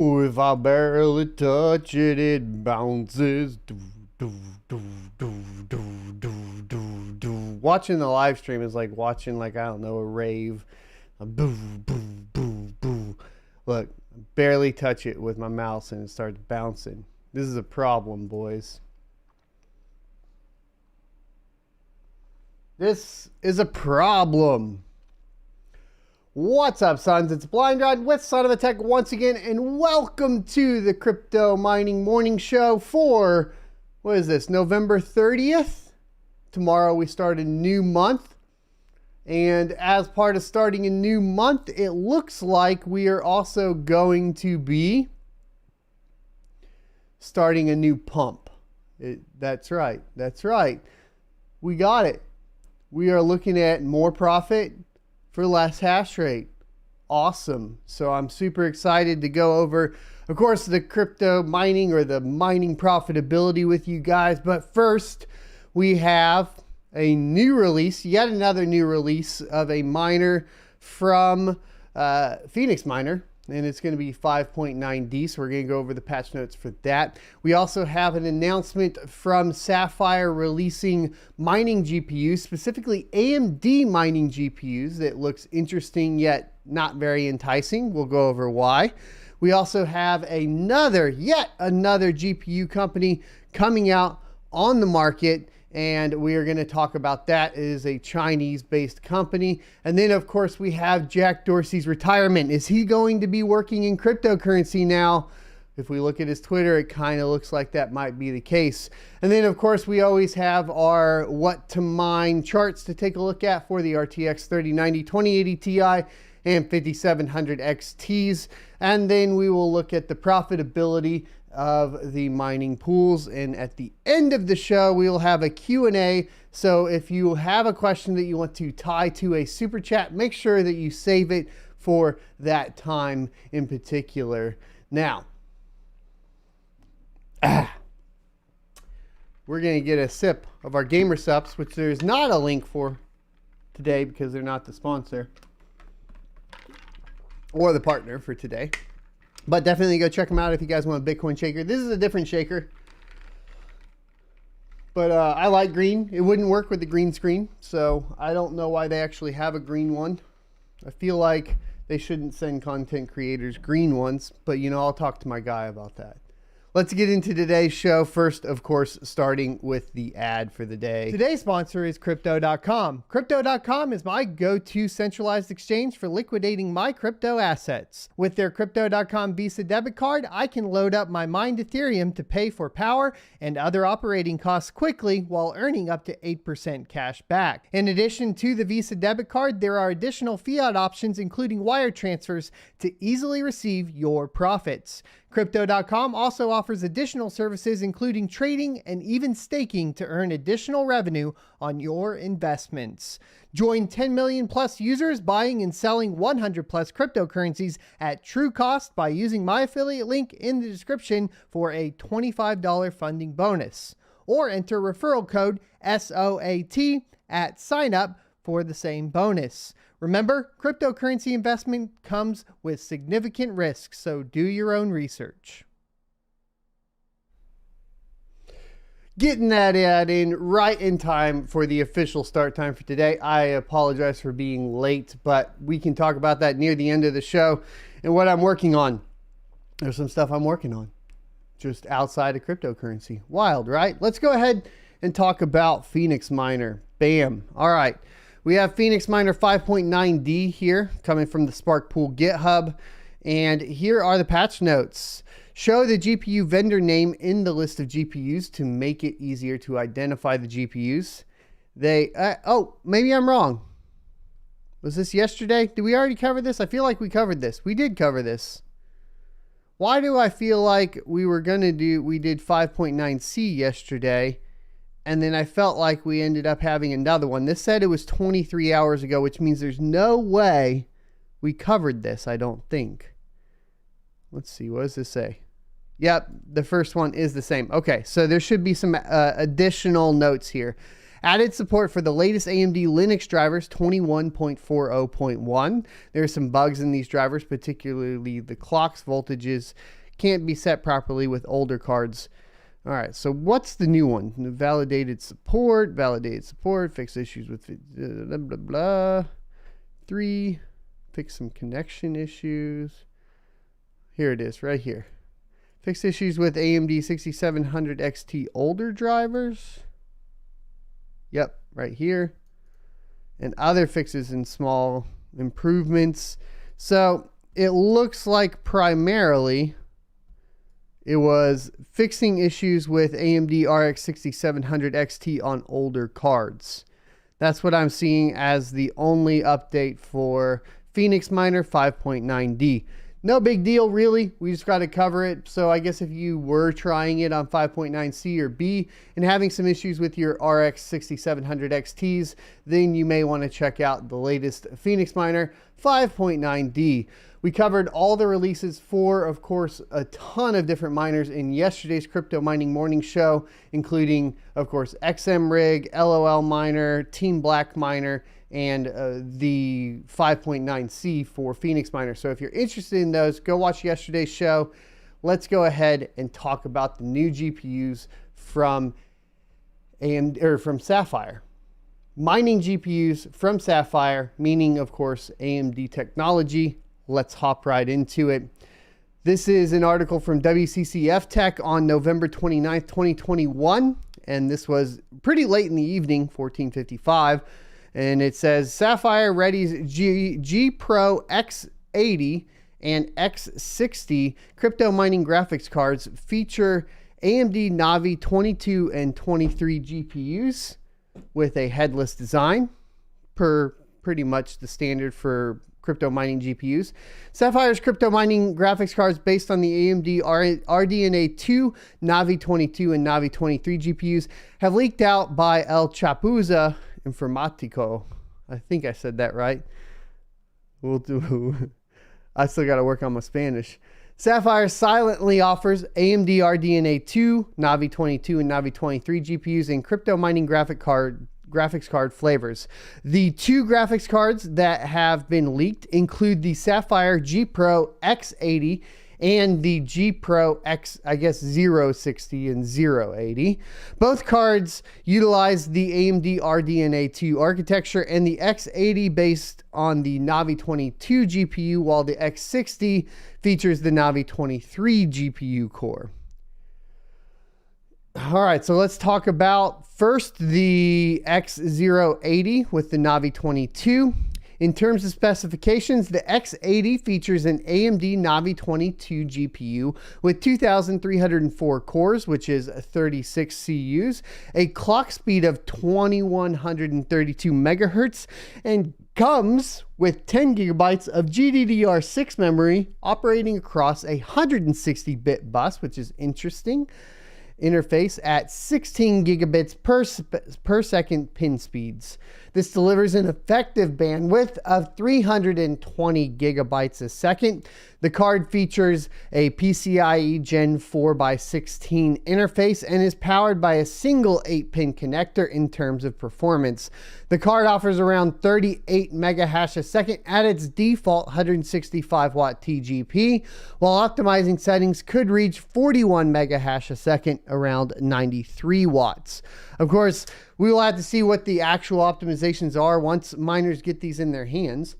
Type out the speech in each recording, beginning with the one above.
Ooh, if I barely touch it, it bounces. Do, do, do, do, do, do, do, do. Watching the live stream is like watching, like, I don't know, a rave. A boo, boo, boo, boo. Look, barely touch it with my mouse and it starts bouncing. This is a problem, boys. This is a problem. What's up, sons? It's Blind Rod with Son of a Tech once again, and welcome to the Crypto Mining Morning Show for, what is this, November 30th? Tomorrow we start a new month, and as part of starting a new month, it looks like we are also going to be starting a new pump. That's right. We got it. We are looking at more profit for less hash rate. Awesome. So I'm super excited to go over, of course, the crypto mining or the mining profitability with you guys. But first, we have a new release, yet another new release of a miner from PhoenixMiner. And it's going to be 5.9D, so we're going to go over the patch notes for that. We also have an announcement from Sapphire releasing mining GPUs, specifically AMD mining GPUs that looks interesting yet not very enticing. We'll go over why. We also have yet another GPU company coming out on the market, and we are going to talk about that. It is a Chinese-based company. And then, of course, we have Jack Dorsey's retirement. Is he going to be working in cryptocurrency now? If we look at his Twitter, it kind of looks like that might be the case. And then, of course, we always have our what to mine charts to take a look at for the RTX 3090, 2080 Ti, and 5700 XTs. And then we will look at the profitability of the mining pools, and at the end of the show we will have a Q&A. So if you have a question that you want to tie to a super chat, make sure that you save it for that time in particular. Now we're going to get a sip of our Gamer Sups, which there's not a link for today because they're not the sponsor or the partner for today. But definitely go check them out if you guys want a Bitcoin shaker. This is a different shaker. But I like green. It wouldn't work with the green screen. So I don't know why they actually have a green one. I feel like they shouldn't send content creators green ones. But, you know, I'll talk to my guy about that. Let's get into today's show. First, of course, starting with the ad for the day. Today's sponsor is Crypto.com. Crypto.com is my go-to centralized exchange for liquidating my crypto assets. With their Crypto.com Visa debit card, I can load up my mined Ethereum to pay for power and other operating costs quickly while earning up to 8% cash back. In addition to the Visa debit card, there are additional fiat options, including wire transfers, to easily receive your profits. Crypto.com also offers additional services, including trading and even staking, to earn additional revenue on your investments. Join 10 million plus users buying and selling 100 plus cryptocurrencies at true cost by using my affiliate link in the description for a $25 funding bonus. Or enter referral code SOAT at sign up for the same bonus. Remember, cryptocurrency investment comes with significant risks, so do your own research. Getting that ad in right in time for the official start time for today. I apologize for being late, but we can talk about that near the end of the show and what I'm working on. There's some stuff I'm working on just outside of cryptocurrency. Wild, right? Let's go ahead and talk about PhoenixMiner. Bam. All right. We have PhoenixMiner 5.9D here coming from the Sparkpool GitHub. And here are the patch notes. Show the GPU vendor name in the list of GPUs to make it easier to identify the GPUs. Oh, maybe I'm wrong. Was this yesterday? Did we already cover this? I feel like we covered this. We did cover this. Why do I feel like we did 5.9C yesterday? And then I felt like we ended up having another one. This said it was 23 hours ago, which means there's no way we covered this, I don't think. Let's see, what does this say? Yep, the first one is the same. Okay, so there should be some additional notes here. Added support for the latest AMD Linux drivers 21.40.1. There are some bugs in these drivers, particularly the clocks voltages can't be set properly with older cards. All right, so what's the new one? Validated support, fix issues with blah, blah, blah. 3, fix some connection issues. Here it is, right here. Fix issues with AMD 6700 XT older drivers. Yep, right here. And other fixes and small improvements. So it looks like primarily it was fixing issues with AMD RX 6700 XT on older cards. That's what I'm seeing as the only update for PhoenixMiner 5.9D. No big deal, really. We just got to cover it. So I guess if you were trying it on 5.9C or B and having some issues with your RX 6700 XTs, then you may want to check out the latest PhoenixMiner 5.9D. We covered all the releases for, of course, a ton of different miners in yesterday's Crypto Mining Morning Show, including, of course, XMRig, LoLMiner, TeamBlackMiner, and the 5.9C for PhoenixMiner. So if you're interested in those, go watch yesterday's show. Let's go ahead and talk about the new GPUs from Sapphire. Mining GPUs from Sapphire, meaning, of course, AMD technology. Let's hop right into it. This is an article from WCCF Tech on November 29th, 2021. And this was pretty late in the evening, 14:55. And it says Sapphire readies G Pro X80 and X60 crypto mining graphics cards feature AMD Navi 22 and 23 GPUs with a headless design, per pretty much the standard for crypto mining GPUs. Sapphire's crypto mining graphics cards based on the AMD RDNA 2, Navi 22, and Navi 23 GPUs have leaked out by El Chapuza Informatico. I think I said that right. We'll do. I still got to work on my Spanish. Sapphire silently offers AMD RDNA 2, Navi 22, and Navi 23 GPUs in crypto mining graphics card flavors. The two graphics cards that have been leaked include the Sapphire G Pro X80 and the G Pro X, 060 and 080. Both cards utilize the AMD RDNA 2 architecture, and the X80 based on the Navi 22 GPU, while the X60 features the Navi 23 GPU core. All right, so let's talk about first the X080 with the Navi 22. In terms of specifications, the X80 features an AMD Navi 22 GPU with 2,304 cores, which is 36 CUs, a clock speed of 2,132 megahertz, and comes with 10 gigabytes of GDDR6 memory operating across a 160-bit bus, which is interesting. Interface at 16 gigabits per second pin speeds. This delivers an effective bandwidth of 320 gigabytes a second. The card features a PCIe Gen 4x16 interface and is powered by a single 8-pin connector in terms of performance. The card offers around 38 megahash a second at its default 165 watt TGP, while optimizing settings could reach 41 megahash a second around 93 watts. Of course, we will have to see what the actual optimizations are once miners get these in their hands.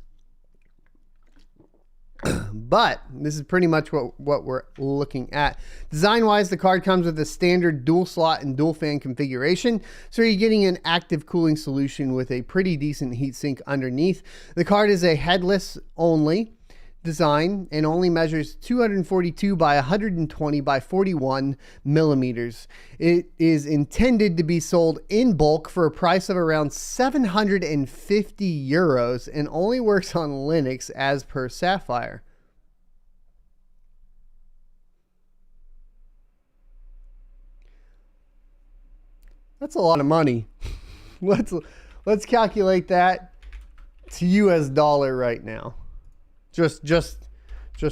But this is pretty much what we're looking at. Design-wise, the card comes with a standard dual slot and dual fan configuration, so you're getting an active cooling solution with a pretty decent heatsink underneath. The card is a headless only design and only measures 242 by 120 by 41 millimeters. It is intended to be sold in bulk for a price of around 750 euros and only works on Linux as per Sapphire. That's a lot of money. Let's calculate that to US dollar right now. Just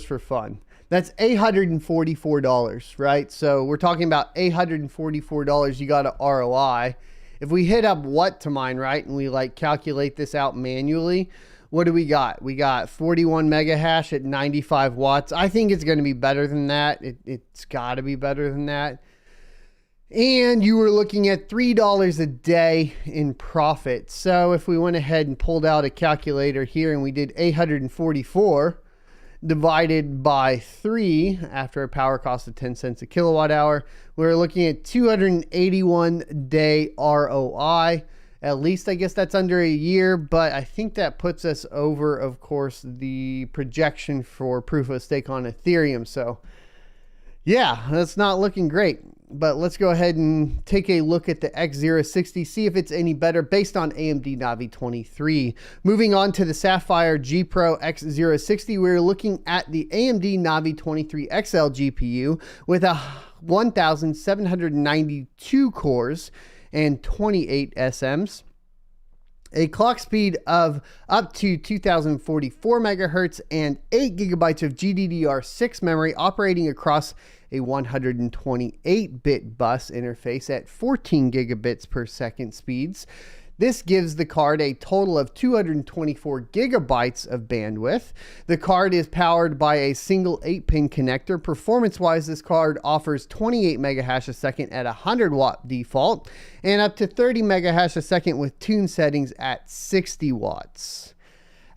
for fun. That's $844, right? So we're talking about $844 you got a ROI. If we hit up what to mine, right, and we like calculate this out manually, what do we got? We got 41 mega hash at 95 watts. I think it's going to be better than that. It's got to be better than that. And you were looking at $3 a day in profit. So if we went ahead and pulled out a calculator here and we did 844 divided by 3 after a power cost of 10 cents a kilowatt hour, we're looking at 281 day ROI. At least I guess that's under a year, but I think that puts us over, of course, the projection for proof of stake on Ethereum. So yeah, that's not looking great. But let's go ahead and take a look at the X060, see if it's any better based on AMD Navi 23. Moving on to the Sapphire G Pro X060, we're looking at the AMD Navi 23 XL GPU with a 1,792 cores and 28 SMs. A clock speed of up to 2044 megahertz and 8 gigabytes of GDDR6 memory operating across a 128-bit bus interface at 14 gigabits per second speeds. This gives the card a total of 224 gigabytes of bandwidth. The card is powered by a single 8-pin connector. Performance-wise, this card offers 28 megahash a second at 100 watt default and up to 30 megahash a second with tune settings at 60 watts.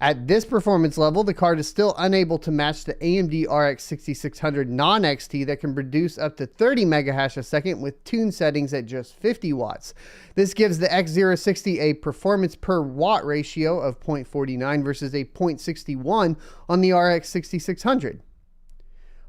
At this performance level, the card is still unable to match the AMD RX 6600 non-XT that can produce up to 30 megahash a second with tune settings at just 50 watts. This gives the X060 a performance per watt ratio of 0.49 versus a 0.61 on the RX 6600.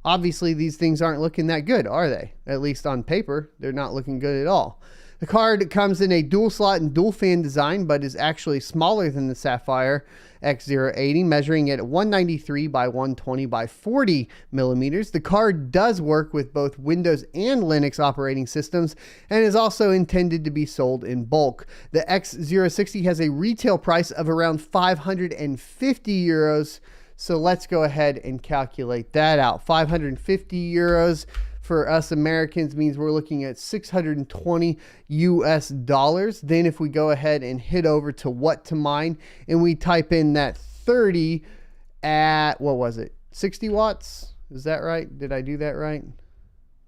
Obviously, these things aren't looking that good, are they? At least on paper, they're not looking good at all. The card comes in a dual slot and dual fan design, but is actually smaller than the Sapphire X080, measuring at 193 by 120 by 40 millimeters. The card does work with both Windows and Linux operating systems and is also intended to be sold in bulk. The X060 has a retail price of around 550 euros. So let's go ahead and calculate that out. 550 euros for us Americans means we're looking at 620 US dollars. Then if we go ahead and hit over to what to mine and we type in that 30 at, what was it? 60 watts? Is that right? Did I do that right?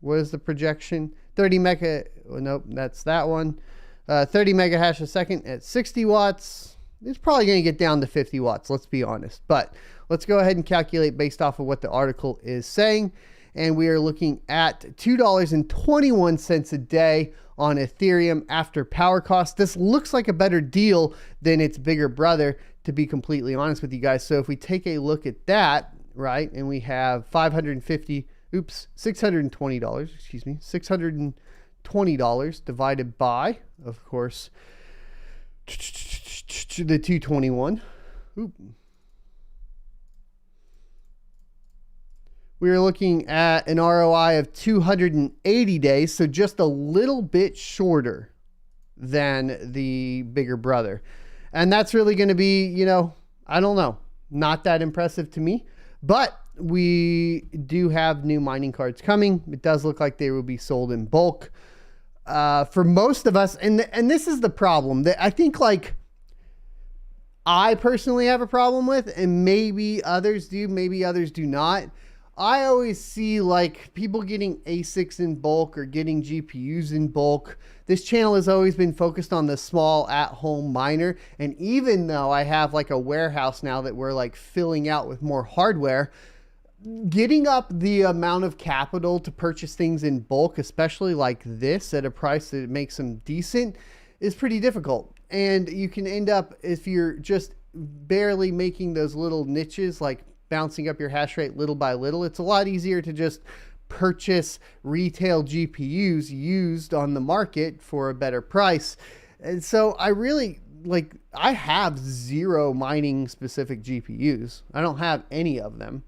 What is the projection? 30 mega, oh, nope, that's that one. 30 mega hash a second at 60 watts. It's probably going to get down to 50 watts, let's be honest. But let's go ahead and calculate based off of what the article is saying. And we are looking at $2.21 a day on Ethereum after power cost. This looks like a better deal than its bigger brother, to be completely honest with you guys. So if we take a look at that, right, and we have $620, excuse me, $620 divided by, of course, the 221. We are looking at an ROI of 280 days, so just a little bit shorter than the bigger brother. And that's really going to be, you know, I don't know, not that impressive to me. But we do have new mining cards coming. It does look like they will be sold in bulk. For most of us, and this is the problem, that I think, like, I personally have a problem with, and maybe others do, maybe others do not. I always see like people getting ASICs in bulk or getting GPUs in bulk. This channel has always been focused on the small at-home miner. And even though I have like a warehouse now that we're like filling out with more hardware, getting up the amount of capital to purchase things in bulk, especially like this at a price that makes them decent, is pretty difficult. And you can end up, if you're just barely making those little niches, like bouncing up your hash rate little by little, it's a lot easier to just purchase retail GPUs used on the market for a better price. And so I really, like, I have 0 mining specific GPUs. I don't have any of them.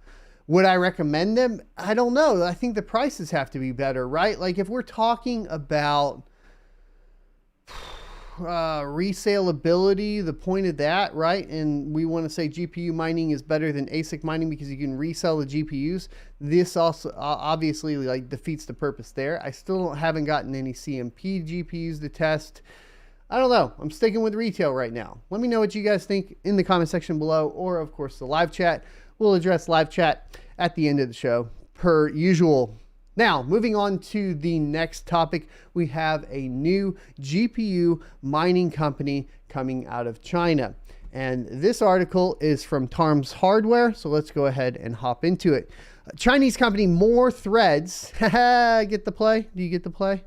Would I recommend them? I don't know. I think the prices have to be better, right? Like if we're talking about resaleability, the point of that, right? And we want to say GPU mining is better than ASIC mining because you can resell the GPUs. This also obviously like defeats the purpose there. I still haven't gotten any CMP GPUs to test. I don't know. I'm sticking with retail right now. Let me know what you guys think in the comment section below, or of course the live chat. We'll address live chat at the end of the show, per usual. Now, moving on to the next topic, we have a new GPU mining company coming out of China. And this article is from Tarms Hardware, so let's go ahead and hop into it. Chinese company More Threads, get the play? Do you get the play?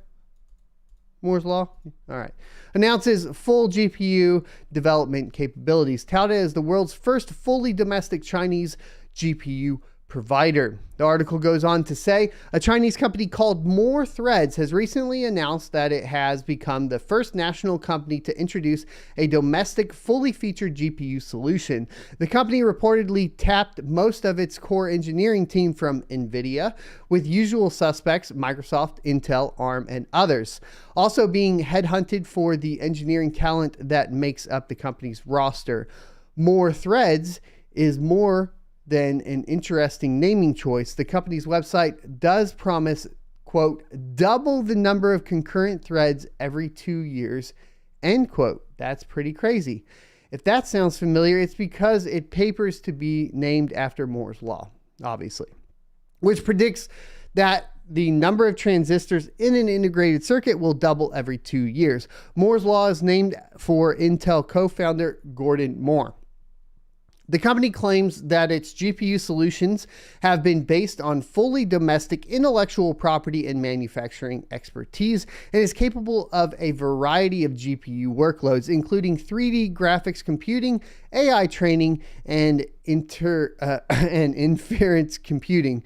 Moore's Law? All right. Announces full GPU development capabilities, touted as the world's first fully domestic Chinese GPU provider. The article goes on to say a Chinese company called More Threads has recently announced that it has become the first national company to introduce a domestic fully featured GPU solution. The company reportedly tapped most of its core engineering team from NVIDIA, with usual suspects Microsoft, Intel, ARM, and others. Also being headhunted for the engineering talent that makes up the company's roster. More Threads is more than an interesting naming choice. The company's website does promise, quote, double the number of concurrent threads every 2 years, end quote. That's pretty crazy. If that sounds familiar, it's because it papers to be named after Moore's Law, obviously, which predicts that the number of transistors in an integrated circuit will double every 2 years. Moore's Law is named for Intel co-founder Gordon Moore. The company claims that its GPU solutions have been based on fully domestic intellectual property and manufacturing expertise and is capable of a variety of GPU workloads, including 3D graphics computing, AI training, and inference computing.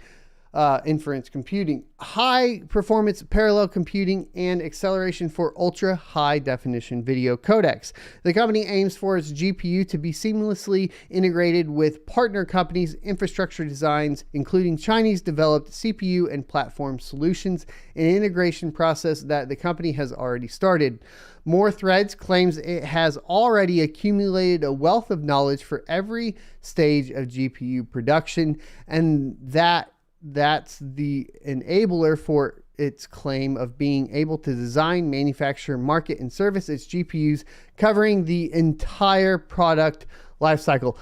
High performance parallel computing, and acceleration for ultra high definition video codecs. The company aims for its GPU to be seamlessly integrated with partner companies' infrastructure designs, including Chinese developed CPU and platform solutions, an integration process that the company has already started. More Threads claims it has already accumulated a wealth of knowledge for every stage of GPU production, and that's the enabler for its claim of being able to design, manufacture, market, and service its GPUs, covering the entire product lifecycle.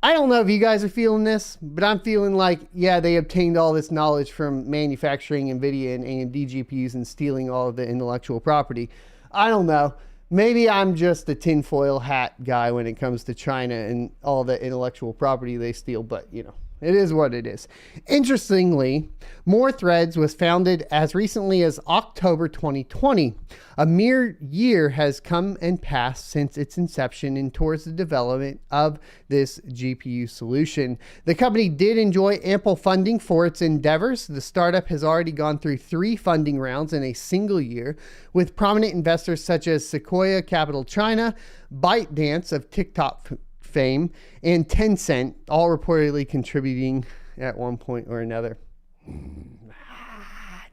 I don't know if you guys are feeling this, but I'm feeling like, yeah, they obtained all this knowledge from manufacturing NVIDIA and AMD GPUs and stealing all of the intellectual property. I don't know. Maybe I'm just a tinfoil hat guy when it comes to China and all the intellectual property they steal, but you know. It is what it is. Interestingly, More Threads was founded as recently as October 2020. A mere year has come and passed since its inception and towards the development of this GPU solution. The company did enjoy ample funding for its endeavors. The startup has already gone through 3 funding rounds in a single year, with prominent investors such as Sequoia Capital China, ByteDance of TikTok fame, and Tencent, all reportedly contributing at one point or another.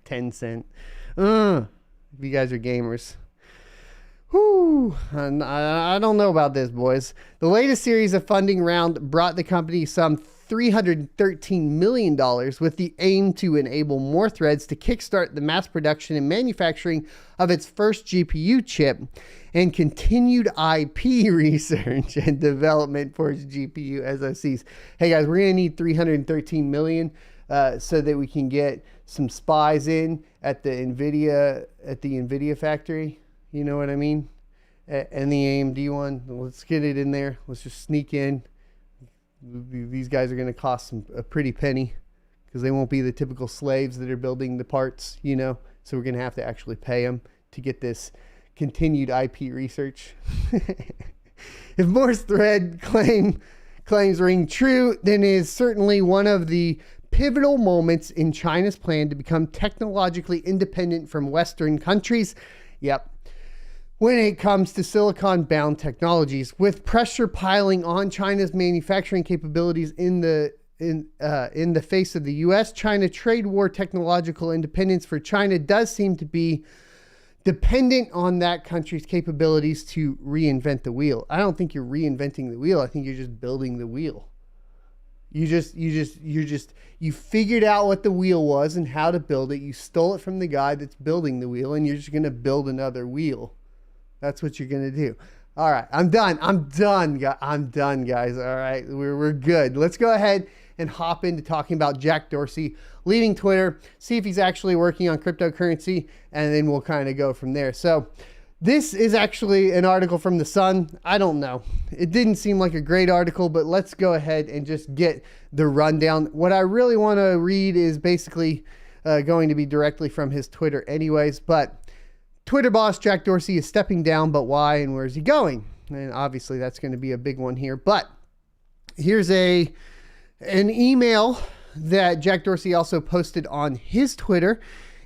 Tencent. If you guys are gamers. Whew. I don't know about this, boys. The latest series of funding round brought the company some $313 million, with the aim to enable More Threads to kickstart the mass production and manufacturing of its first GPU chip and continued IP research and development for its GPU SoCs. Hey guys, we're gonna need $313 million so that we can get some spies in at the NVIDIA factory. You know what I mean? And the AMD one. Let's get it in there. Let's just sneak in. These guys are going to cost a pretty penny because they won't be the typical slaves that are building the parts, you know. So we're going to have to actually pay them to get this continued IP research. If Moore's Thread claims ring true, then it is certainly one of the pivotal moments in China's plan to become technologically independent from Western countries. Yep. When it comes to silicon-bound technologies, with pressure piling on China's manufacturing capabilities in the face of the U.S., China trade war technological independence for China does seem to be dependent on that country's capabilities to reinvent the wheel. I don't think you're reinventing the wheel. I think you're just building the wheel. You figured out what the wheel was and how to build it. You stole it from the guy that's building the wheel, and you're just going to build another wheel. That's what you're going to do. All right, I'm done. I'm done, guys. All right, we're good. Let's go ahead and hop into talking about Jack Dorsey leaving Twitter, see if he's actually working on cryptocurrency, and then we'll kind of go from there. So this is actually an article from The Sun. I don't know. It didn't seem like a great article, but let's go ahead and just get the rundown. What I really want to read is basically going to be directly from his Twitter anyways, but Twitter boss Jack Dorsey is stepping down, but why and where is he going? And obviously that's going to be a big one here, but here's an email that Jack Dorsey also posted on his Twitter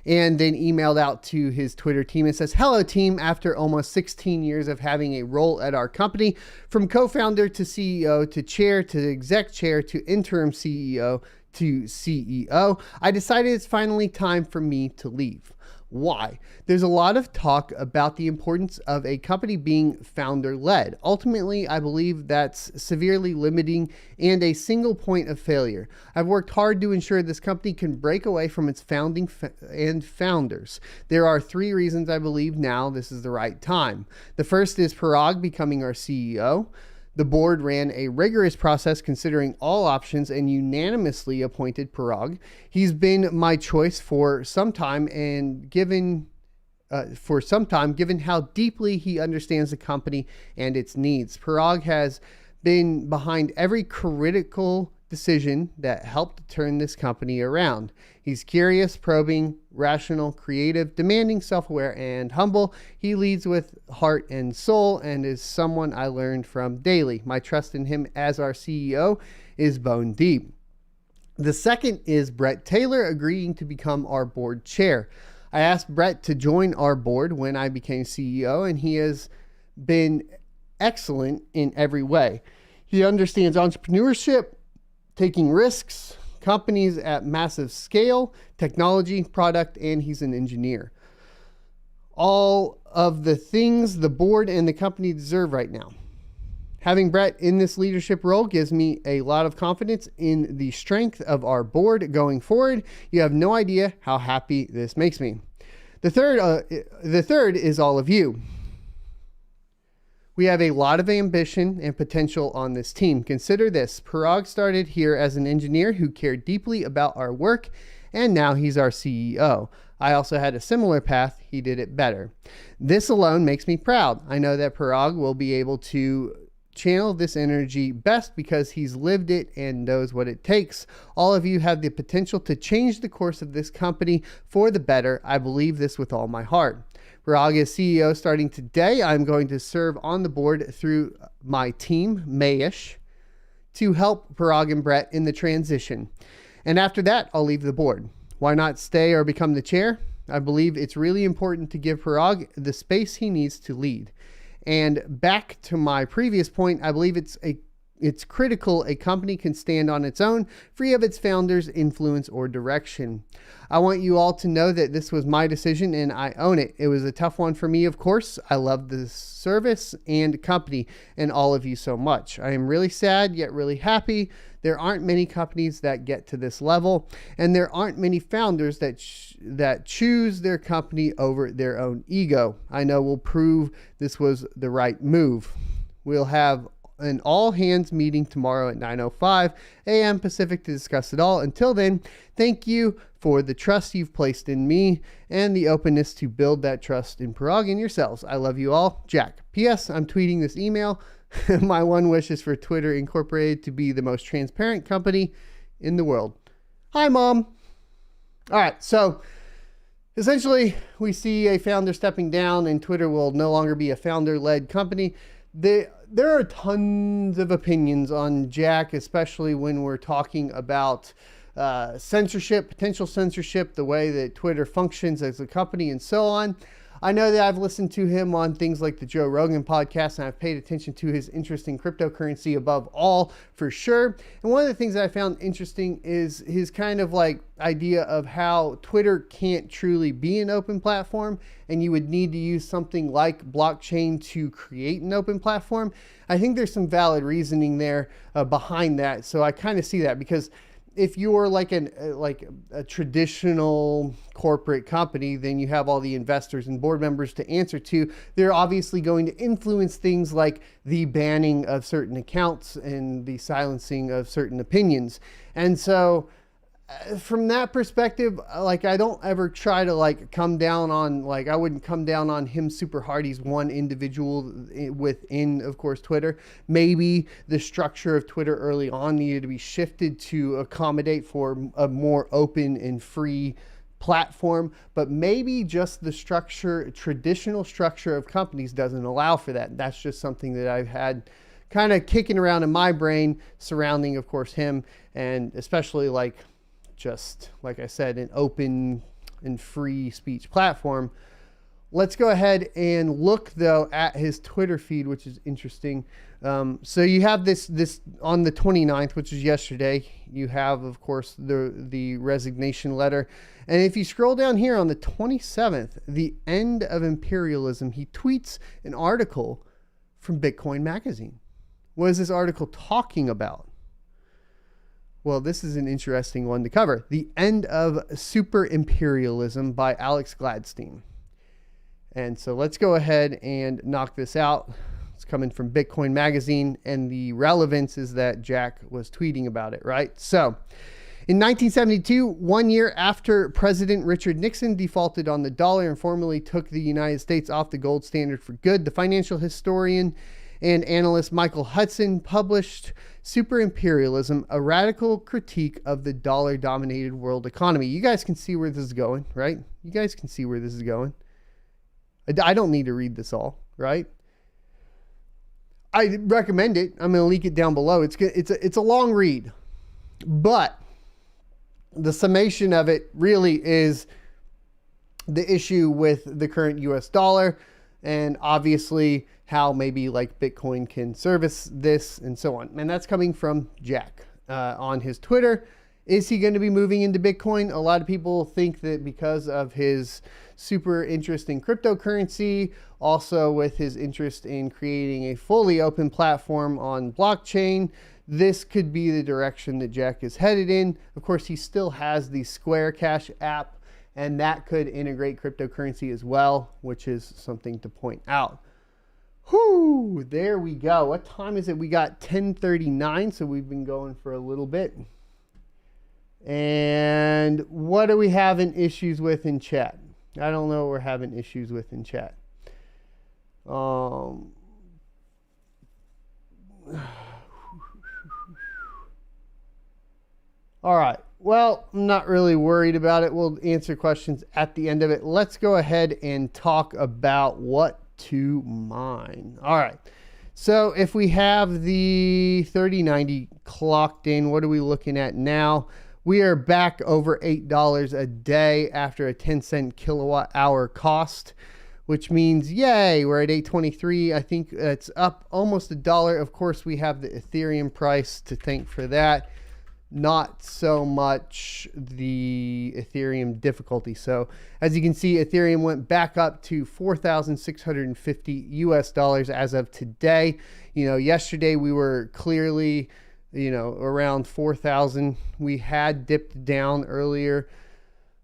and then emailed out to his Twitter team. It says, "Hello team, after almost 16 years of having a role at our company, from co-founder to CEO to chair to exec chair to interim CEO to CEO, I decided it's finally time for me to leave. Why? There's a lot of talk about the importance of a company being founder-led. Ultimately, I believe that's severely limiting and a single point of failure. I've worked hard to ensure this company can break away from its founding and founders. There are 3 reasons I believe now this is the right time. The first is Parag becoming our CEO. The board ran a rigorous process considering all options and unanimously appointed Parag. He's been my choice for some time, and given how deeply he understands the company and its needs. Parag has been behind every critical decision that helped turn this company around. He's curious, probing, rational, creative, demanding, self-aware, and humble. He leads with heart and soul and is someone I learned from daily. My trust in him as our CEO is bone deep." The second is Brett Taylor agreeing to become our board chair. I asked Brett to join our board when I became CEO, and he has been excellent in every way. He understands entrepreneurship, taking risks, companies at massive scale, technology, product, and he's an engineer. All of the things the board and the company deserve right now. Having Brett in this leadership role gives me a lot of confidence in the strength of our board going forward. You have no idea how happy this makes me. The third is all of you. We have a lot of ambition and potential on this team. Consider this. Parag started here as an engineer who cared deeply about our work, and now he's our CEO. I also had a similar path. He did it better. This alone makes me proud. I know that Parag will be able to channel this energy best because he's lived it and knows what it takes. All of you have the potential to change the course of this company for the better. I believe this with all my heart. Parag is CEO starting today. I'm going to serve on the board through my team, Mayish, to help Parag and Brett in the transition. And after that, I'll leave the board. Why not stay or become the chair? I believe it's really important to give Parag the space he needs to lead. And back to my previous point, I believe it's critical a company can stand on its own, free of its founders' influence or direction. I want you all to know that this was my decision and I own it. It was a tough one for me, of course. I love the service and company and all of you so much. I am really sad, yet really happy. There aren't many companies that get to this level, and there aren't many founders that choose their company over their own ego. I know we'll prove this was the right move. We'll have an all-hands meeting tomorrow at 9:05 a.m. Pacific to discuss it all. Until then, thank you for the trust you've placed in me and the openness to build that trust in Parag and yourselves. I love you all. Jack. P.S. I'm tweeting this email. My one wish is for Twitter Incorporated to be the most transparent company in the world. Hi, Mom. All right, so essentially, we see a founder stepping down and Twitter will no longer be a founder-led company. There are tons of opinions on Jack, especially when we're talking about censorship, potential censorship, the way that Twitter functions as a company and so on. I know that I've listened to him on things like the Joe Rogan podcast, and I've paid attention to his interest in cryptocurrency above all, for sure. And one of the things that I found interesting is his kind of like idea of how Twitter can't truly be an open platform, and you would need to use something like blockchain to create an open platform. I think there's some valid reasoning there behind that. So I kind of see that because if you're like a traditional corporate company, then you have all the investors and board members to answer to. They're obviously going to influence things like the banning of certain accounts and the silencing of certain opinions. And so from that perspective, like, I don't ever try to like come down on, like, I wouldn't come down on him super hard. He's one individual within, of course, Twitter. Maybe the structure of Twitter early on needed to be shifted to accommodate for a more open and free platform, but maybe just the structure, traditional structure of companies doesn't allow for that. That's just something that I've had kind of kicking around in my brain surrounding, of course, him, and especially like, just like I said, an open and free speech platform. Let's go ahead and look though at his Twitter feed, which is interesting. So you have this on the 29th, which is yesterday. You have, of course, the resignation letter. And if you scroll down here on the 27th, the end of imperialism, he tweets an article from Bitcoin Magazine. What is this article talking about? Well, this is an interesting one to cover. The End of Super Imperialism by Alex Gladstein. And so let's go ahead and knock this out. It's coming from Bitcoin Magazine, and the relevance is that Jack was tweeting about it, right? So in 1972, 1 year after President Richard Nixon defaulted on the dollar and formally took the United States off the gold standard for good, the financial historian and analyst Michael Hudson published Super Imperialism, a radical critique of the dollar-dominated world economy. You guys can see where this is going, right? You guys can see where this is going. I don't need to read this all, right? I recommend it. I'm going to link it down below. It's a long read, but the summation of it really is the issue with the current US dollar, and obviously how maybe like Bitcoin can service this and so on. And that's coming from Jack on his Twitter. Is he going to be moving into Bitcoin? A lot of people think that because of his super interest in cryptocurrency, also with his interest in creating a fully open platform on blockchain, this could be the direction that Jack is headed in. Of course, he still has the Square Cash app, and that could integrate cryptocurrency as well, which is something to point out. Whoo, there we go. What time is it? We got 10:39, so we've been going for a little bit. And what are we having issues with in chat? I don't know what we're having issues with in chat. All right. Well, I'm not really worried about it. We'll answer questions at the end of it. Let's go ahead and talk about what to mine. All right. So if we have the 3090 clocked in, what are we looking at now? We are back over $8 a day after a 10-cent kilowatt hour cost, which means, yay, we're at 823. I think it's up almost $1. Of course, we have the Ethereum price to thank for that. Not so much the Ethereum difficulty. So as you can see, Ethereum went back up to 4,650 US dollars as of today. You know, yesterday we were clearly, you know, around 4,000. We had dipped down earlier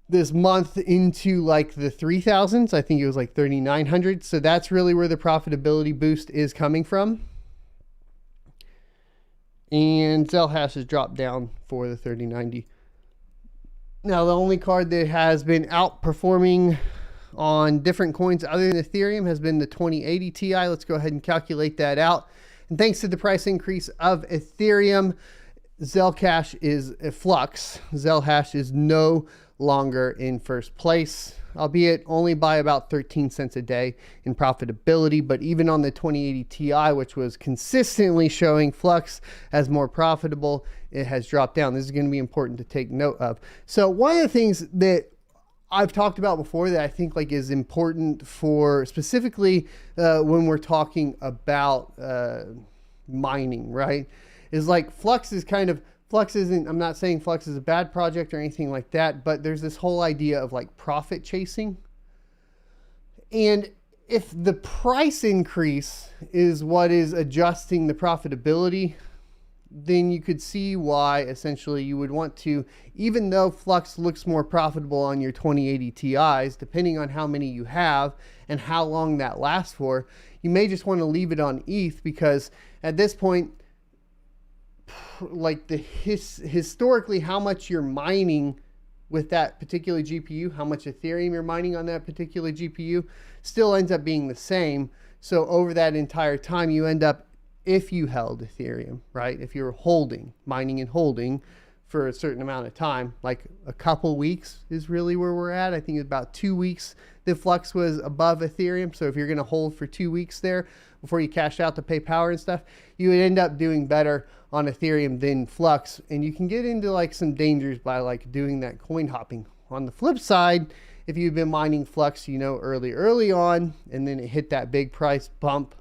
this month into like the 3,000s. I think it was like 3,900. So that's really where the profitability boost is coming from. And Zell hash has dropped down for the 3090. Now, the only card that has been outperforming on different coins other than Ethereum has been the 2080 Ti. Let's go ahead and calculate that out. And thanks to the price increase of Ethereum, Zcash is a flux. Zell hash is no longer in first place, albeit only by about 13 cents a day in profitability. But even on the 2080 Ti, which was consistently showing Flux as more profitable, it has dropped down. This is going to be important to take note of. So one of the things that I've talked about before that I think like is important for specifically when we're talking about mining, right, is like Flux is kind of, Flux isn't, I'm not saying Flux is a bad project or anything like that, but there's this whole idea of like profit chasing. And if the price increase is what is adjusting the profitability, then you could see why essentially you would want to, even though Flux looks more profitable on your 2080 Ti's, depending on how many you have and how long that lasts for, you may just want to leave it on ETH, because at this point, like historically how much you're mining with that particular GPU, how much Ethereum you're mining on that particular GPU still ends up being the same. So over that entire time, you end up, if you held Ethereum, right? If you're holding, mining and holding for a certain amount of time, like a couple weeks is really where we're at. I think it's about 2 weeks the Flux was above Ethereum. So if you're going to hold for 2 weeks there before you cash out to pay power and stuff, you would end up doing better on Ethereum than Flux. And you can get into like some dangers by like doing that coin hopping. On the flip side, if you've been mining Flux, you know, early on, and then it hit that big price bump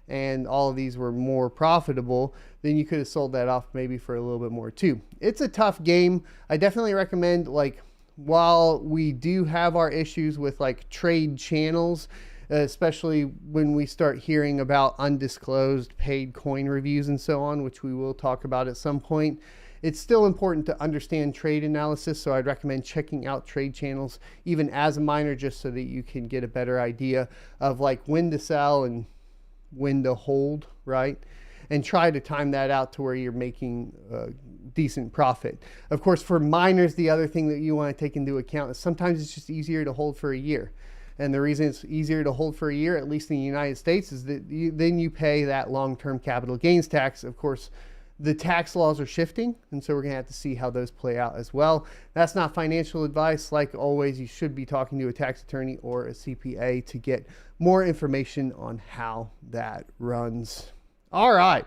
and all of these were more profitable, then you could have sold that off maybe for a little bit more too. It's a tough game. I definitely recommend, like, while we do have our issues with like trade channels, especially when we start hearing about undisclosed paid coin reviews and so on, which we will talk about at some point, it's still important to understand trade analysis. So I'd recommend checking out trade channels even as a miner, just so that you can get a better idea of like when to sell and when to hold, right? And try to time that out to where you're making decent profit. Of course, for miners, the other thing that you want to take into account is sometimes it's just easier to hold for a year. And the reason it's easier to hold for a year, at least in the United States, is that then you pay that long-term capital gains tax. Of course, the tax laws are shifting, and so we're going to have to see how those play out as well. That's not financial advice. Like always, you should be talking to a tax attorney or a CPA to get more information on how that runs. All right,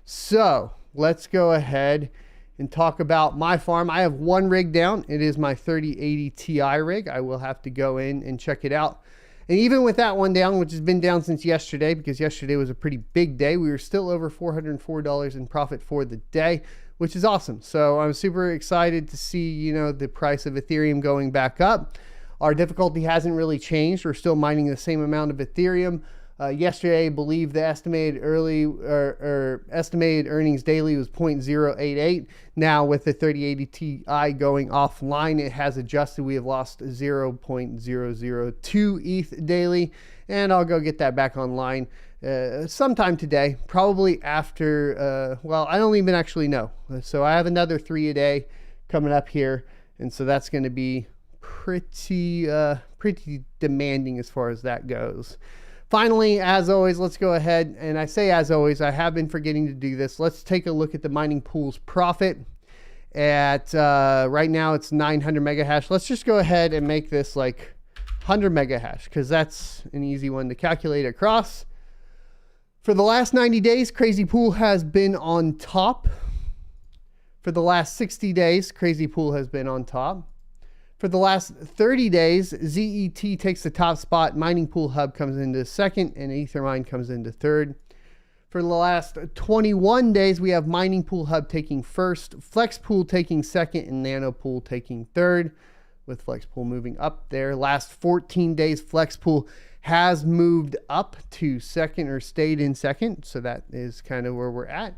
so let's go ahead and talk about my farm. I have one rig down. It is my 3080 Ti rig. I will have to go in and check it out. And even with that one down, which has been down since yesterday, because yesterday was a pretty big day, we were still over $404 in profit for the day, which is awesome. So I'm super excited to see, you know, the price of Ethereum going back up. Our difficulty hasn't really changed. We're still mining the same amount of Ethereum. Yesterday, I believe the estimated estimated earnings daily was 0.088. Now with the 3080 Ti going offline, it has adjusted. We have lost 0.002 ETH daily, and I'll go get that back online sometime today, probably after, well, I don't even actually know. So I have another 3 a day coming up here, and so that's going to be pretty demanding as far as that goes. Finally, as always, let's go ahead, and I say as always, I have been forgetting to do this. Let's take a look at the mining pool's profit. At right now, it's 900 mega hash. Let's just go ahead and make this like 100 mega hash, because that's an easy one to calculate across. For the last 90 days, Crazy Pool has been on top. For the last 60 days, Crazy Pool has been on top. For the last 30 days, ZET takes the top spot, Mining Pool Hub comes into second, and Ethermine comes into third. For the last 21 days, we have Mining Pool Hub taking first, Flex Pool taking second, and Nano Pool taking third, with Flex Pool moving up there. Last 14 days, Flex Pool has moved up to second, or stayed in second, so that is kind of where we're at.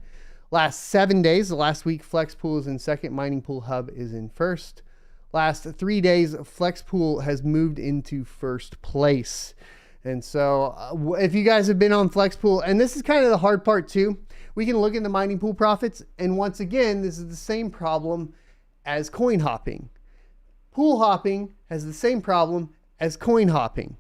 Last 7 days, the last week, Flex Pool is in second, Mining Pool Hub is in first. Last 3 days, Flex Pool has moved into first place. And so if you guys have been on Flex Pool, and this is kind of the hard part too, we can look at the mining pool profits. And once again, this is the same problem as coin hopping. Pool hopping has the same problem as coin hopping.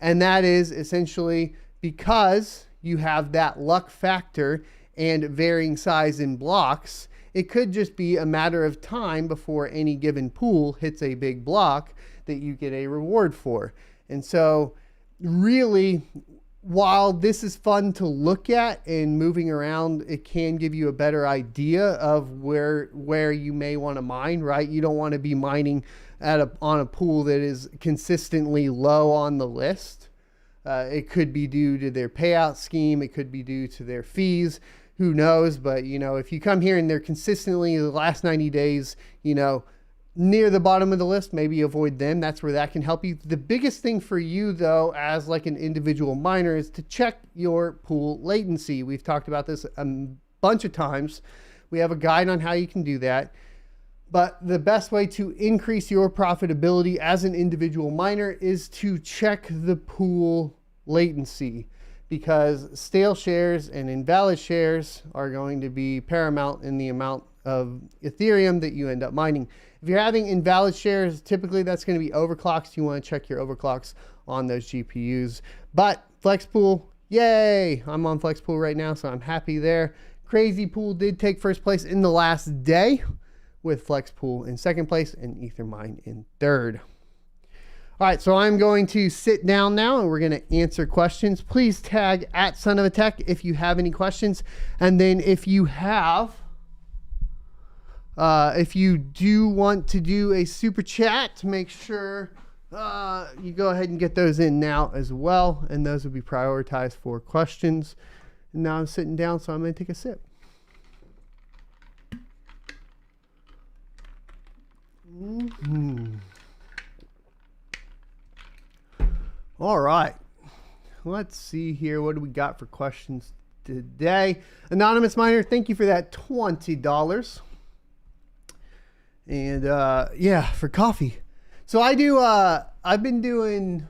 And that is essentially because you have that luck factor and varying size in blocks, it could just be a matter of time before any given pool hits a big block that you get a reward for. And so really, while this is fun to look at and moving around, it can give you a better idea of where you may want to mine, right? You don't want to be mining on a pool that is consistently low on the list. It could be due to their payout scheme. It could be due to their fees. Who knows? But, you know, if you come here and they're consistently the last 90 days, you know, near the bottom of the list, maybe avoid them. That's where that can help you. The biggest thing for you, though, as like an individual miner, is to check your pool latency. We've talked about this a bunch of times. We have a guide on how you can do that. But the best way to increase your profitability as an individual miner is to check the pool latency, because stale shares and invalid shares are going to be paramount in the amount of Ethereum that you end up mining. If you're having invalid shares, typically that's going to be overclocks. You want to check your overclocks on those GPUs. But FlexPool, yay! I'm on FlexPool right now, so I'm happy there. Crazy Pool did take first place in the last day, with FlexPool in second place and Ethermine in third. All right, so I'm going to sit down now and we're going to answer questions. Please tag @SonOfATech if you have any questions. And then if you do want to do a super chat, make sure you go ahead and get those in now as well. And those will be prioritized for questions. And now I'm sitting down, so I'm going to take a sip. All right, let's see here. What do we got for questions today? Anonymous Miner, thank you for that $20. And yeah, for coffee. So I've been doing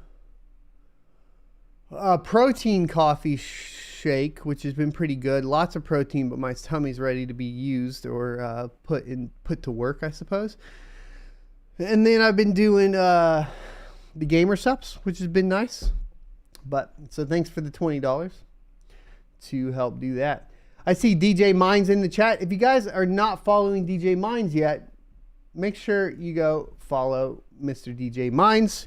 a protein coffee shake, which has been pretty good. Lots of protein, but my tummy's ready to be used or put to work, I suppose. And then I've been doing the gamer subs, which has been nice. But so thanks for the $20 to help do that. I see DJ Mines in the chat. If you guys are not following DJ Mines yet, make sure you go follow Mr. DJ Mines.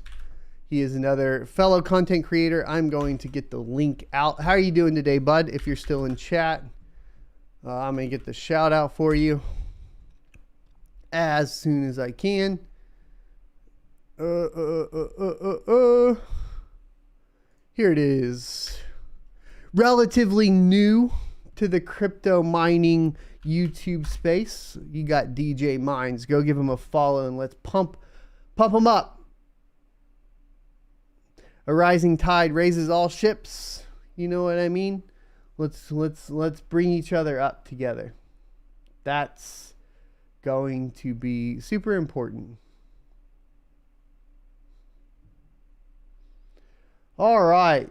He is another fellow content creator. I'm going to get the link out. How are you doing today, bud? If you're still in chat, I'm going to get the shout out for you as soon as I can. Here it is. Relatively new to the crypto mining YouTube space. You got DJ Mines. Go give him a follow and let's pump him up. A rising tide raises all ships. You know what I mean? Let's bring each other up together. That's going to be super important. All right.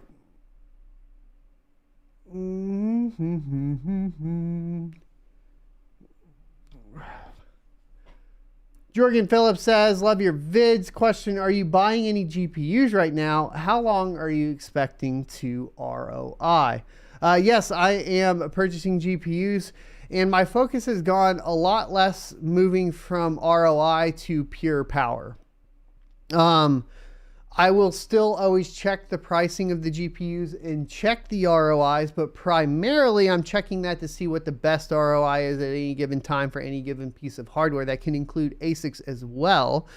Jorgen Phillips says, love your vids. Question, are you buying any GPUs right now? How long are you expecting to ROI? Yes, I am purchasing GPUs, and my focus has gone a lot less moving from ROI to pure power. I will still always check the pricing of the GPUs and check the ROIs, but primarily I'm checking that to see what the best ROI is at any given time for any given piece of hardware. That can include ASICs as well.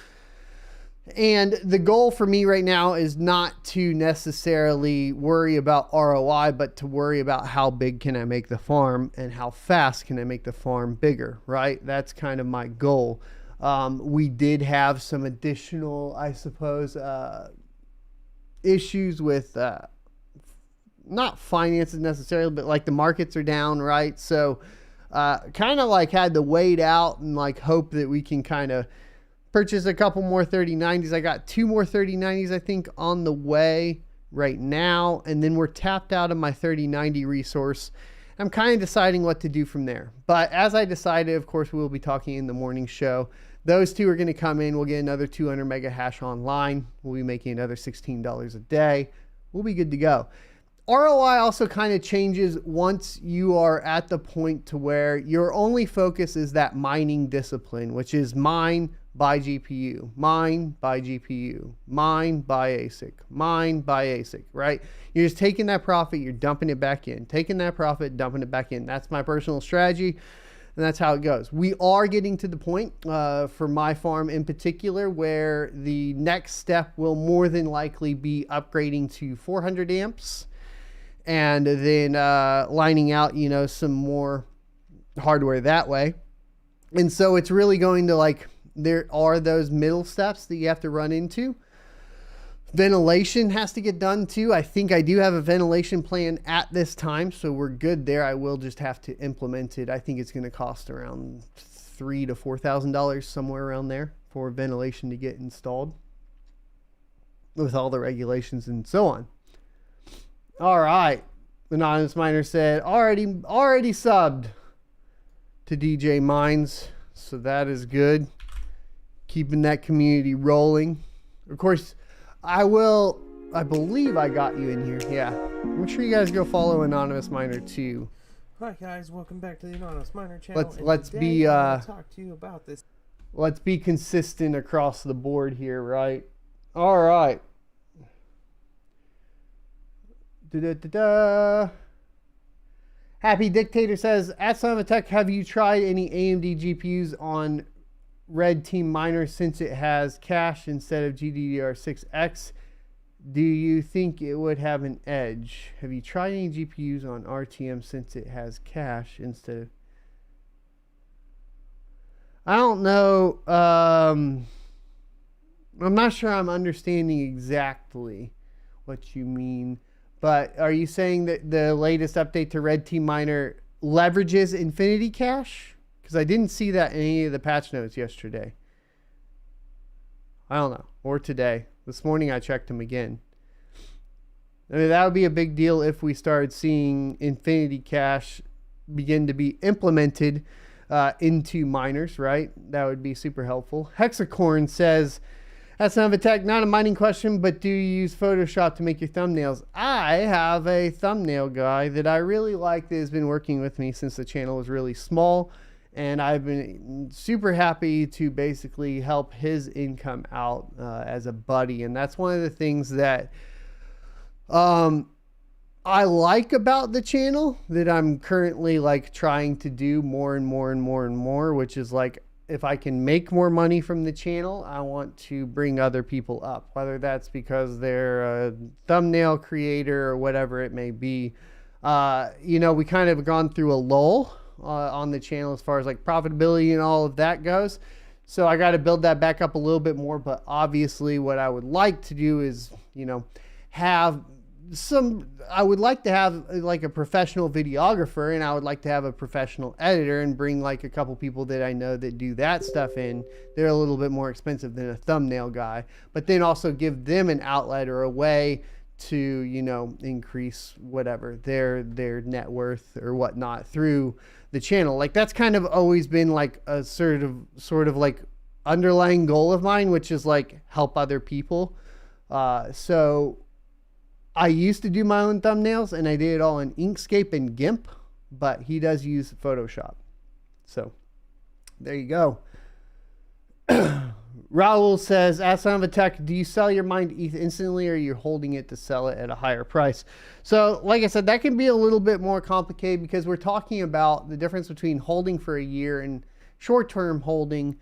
And the goal for me right now is not to necessarily worry about ROI, but to worry about how big can I make the farm and how fast can I make the farm bigger, right? That's kind of my goal. We did have some additional, I suppose, issues with not finances necessarily, but like the markets are down, right? So kind of like had to wait out and like hope that we can kind of purchase a couple more 3090s. I got 2 more 3090s, I think, on the way right now. And then we're tapped out of my 3090 resource. I'm kind of deciding what to do from there. But as I decided, of course, we'll be talking in the morning show. Those two are going to come in. We'll get another 200 mega hash online. We'll be making another $16 a day. We'll be good to go. ROI also kind of changes once you are at the point to where your only focus is that mining discipline, which is mine, buy GPU, mine, buy GPU, mine, buy ASIC, mine, buy ASIC, right? You're just taking that profit, you're dumping it back in, taking that profit, dumping it back in. That's my personal strategy, and that's how it goes. We are getting to the point for my farm in particular where the next step will more than likely be upgrading to 400 amps and then lining out, you know, some more hardware that way. And so it's really going to like, there are those middle steps that you have to run into. Ventilation has to get done too. I think I do have a ventilation plan at this time, so we're good there. I will just have to implement it. I think it's going to cost around $3,000 to $4,000, somewhere around there, for ventilation to get installed with all the regulations and so on. All right. Anonymous Miner said, already subbed to DJ Mines, so that is good. Keeping that community rolling. Of course, I believe I got you in here. Yeah. Make sure you guys go follow Anonymous Miner too. Hi guys, welcome back to the Anonymous Miner channel. Let's be talk to you about this. Let's be consistent across the board here, right? All right. Happy Dictator says, at Son of a Tech, have you tried any AMD GPUs on Red Team Miner since it has cache instead of GDDR6X? Do you think it would have an edge? Have you tried any GPUs on RTM since it has cache instead of... I don't know. I'm not sure I'm understanding exactly what you mean. But are you saying that the latest update to Red Team Miner leverages Infinity Cache? Because I didn't see that in any of the patch notes yesterday. I don't know. Or today. This morning I checked them again. I mean, that would be a big deal if we started seeing Infinity Cache begin to be implemented into miners, right? That would be super helpful. Hexacorn says, that's not a tech, not a mining question, but do you use Photoshop to make your thumbnails? I have a thumbnail guy that I really like that has been working with me since the channel was really small. And I've been super happy to basically help his income out as a buddy. And that's one of the things that I like about the channel, that I'm currently like trying to do more and more and more and more, which is like, if I can make more money from the channel, I want to bring other people up, whether that's because they're a thumbnail creator or whatever it may be. You know, we kind of gone through a lull on the channel as far as like profitability and all of that goes. So I got to build that back up a little bit more. But obviously what I would like to do is, you know, I would like to have like a professional videographer, and I would like to have a professional editor, and bring like a couple people that I know that do that stuff in. They're a little bit more expensive than a thumbnail guy, but then also give them an outlet or a way to, you know, increase whatever their net worth or whatnot through the channel. Like that's kind of always been like a sort of like underlying goal of mine, which is like help other people. So I used to do my own thumbnails, and I did it all in Inkscape and GIMP, but he does use Photoshop. So there you go. Raul says, as Son of a Tech, do you sell your mined ETH instantly, or are you holding it to sell it at a higher price? So like I said, that can be a little bit more complicated, because we're talking about the difference between holding for a year and short-term holding,